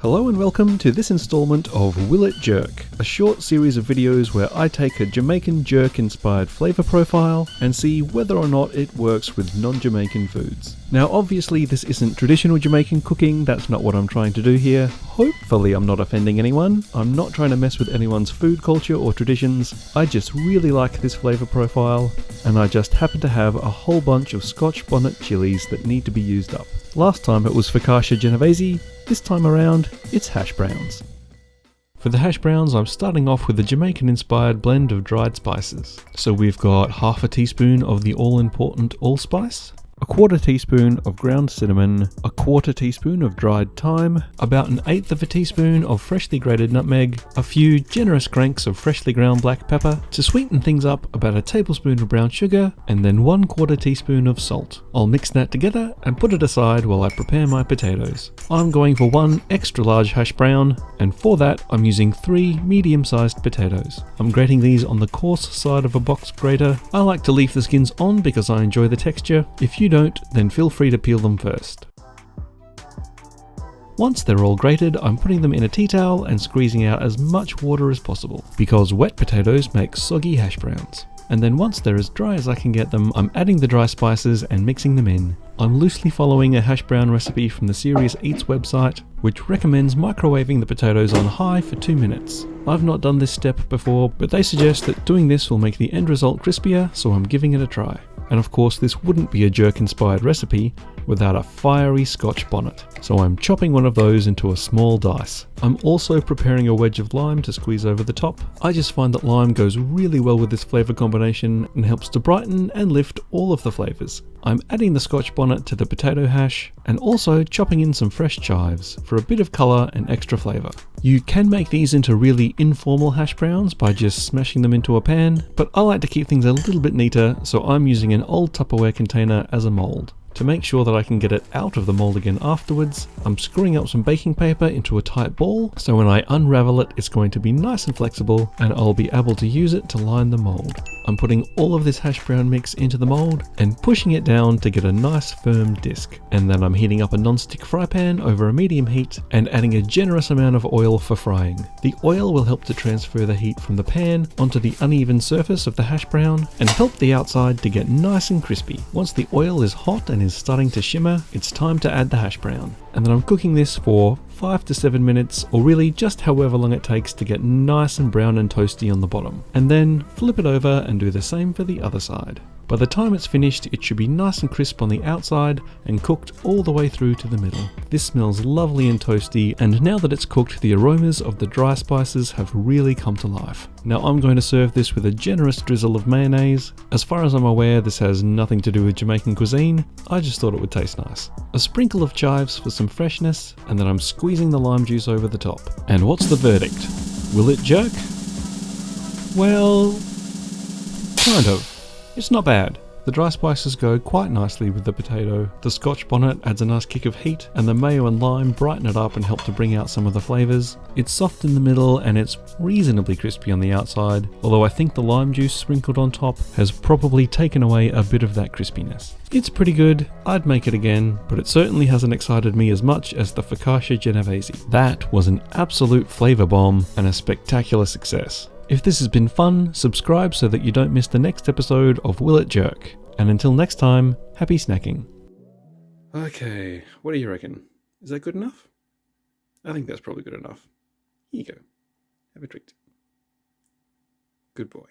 Hello and welcome to this installment of Will It Jerk, a short series of videos where I take a Jamaican jerk-inspired flavour profile and see whether or not it works with non-Jamaican foods. Now obviously this isn't traditional Jamaican cooking, that's not what I'm trying to do here. Hopefully I'm not offending anyone, I'm not trying to mess with anyone's food culture or traditions, I just really like this flavour profile, and I just happen to have a whole bunch of Scotch bonnet chilies that need to be used up. Last time it was focaccia genovese, this time around it's hash browns. For the hash browns I'm starting off with a Jamaican inspired blend of dried spices. So we've got half a teaspoon of the all important allspice, a quarter teaspoon of ground cinnamon, a quarter teaspoon of dried thyme, about an eighth of a teaspoon of freshly grated nutmeg, a few generous cranks of freshly ground black pepper. To sweeten things up, about a tablespoon of brown sugar, and then 1/4 teaspoon of salt. I'll mix that together and put it aside while I prepare my potatoes. I'm going for one extra large hash brown, and for that I'm using 3 medium-sized potatoes. I'm grating these on the coarse side of a box grater. I like to leave the skins on because I enjoy the texture. If you don't, then feel free to peel them first. Once they're all grated, I'm putting them in a tea towel and squeezing out as much water as possible, because wet potatoes make soggy hash browns. And then once they're as dry as I can get them, I'm adding the dry spices and mixing them in. I'm loosely following a hash brown recipe from the Serious Eats website, which recommends microwaving the potatoes on high for 2 minutes. I've not done this step before, but they suggest that doing this will make the end result crispier, so I'm giving it a try. And of course this wouldn't be a jerk-inspired recipe without a fiery Scotch bonnet, so I'm chopping one of those into a small dice. I'm also preparing a wedge of lime to squeeze over the top. I just find that lime goes really well with this flavour combination and helps to brighten and lift all of the flavours. I'm adding the Scotch bonnet to the potato hash and also chopping in some fresh chives for a bit of colour and extra flavour. You can make these into really informal hash browns by just smashing them into a pan, but I like to keep things a little bit neater, so I'm using an old Tupperware container as a mould. To make sure that I can get it out of the mould again afterwards, I'm screwing up some baking paper into a tight ball, so when I unravel it, it's going to be nice and flexible and I'll be able to use it to line the mould. I'm putting all of this hash brown mix into the mould and pushing it down to get a nice firm disc. And then I'm heating up a non-stick fry pan over a medium heat and adding a generous amount of oil for frying. The oil will help to transfer the heat from the pan onto the uneven surface of the hash brown and help the outside to get nice and crispy. Once the oil is hot and is starting to shimmer, it's time to add the hash brown. And then I'm cooking this for 5 to 7 minutes, or really just however long it takes to get nice and brown and toasty on the bottom. And then flip it over and do the same for the other side. By the time it's finished, it should be nice and crisp on the outside and cooked all the way through to the middle. This smells lovely and toasty, and now that it's cooked, the aromas of the dry spices have really come to life. Now I'm going to serve this with a generous drizzle of mayonnaise. As far as I'm aware, this has nothing to do with Jamaican cuisine, I just thought it would taste nice. A sprinkle of chives for some freshness, and then I'm squeezing the lime juice over the top. And what's the verdict? Will it jerk? Well, kind of. It's not bad. The dry spices go quite nicely with the potato, the Scotch bonnet adds a nice kick of heat, and the mayo and lime brighten it up and help to bring out some of the flavours. It's soft in the middle and it's reasonably crispy on the outside, although I think the lime juice sprinkled on top has probably taken away a bit of that crispiness. It's pretty good, I'd make it again, but it certainly hasn't excited me as much as the focaccia genovese. That was an absolute flavour bomb and a spectacular success. If this has been fun, subscribe so that you don't miss the next episode of Will It Jerk. And until next time, happy snacking. Okay, what do you reckon? Is that good enough? I think that's probably good enough. Here you go. Have a treat. Good boy.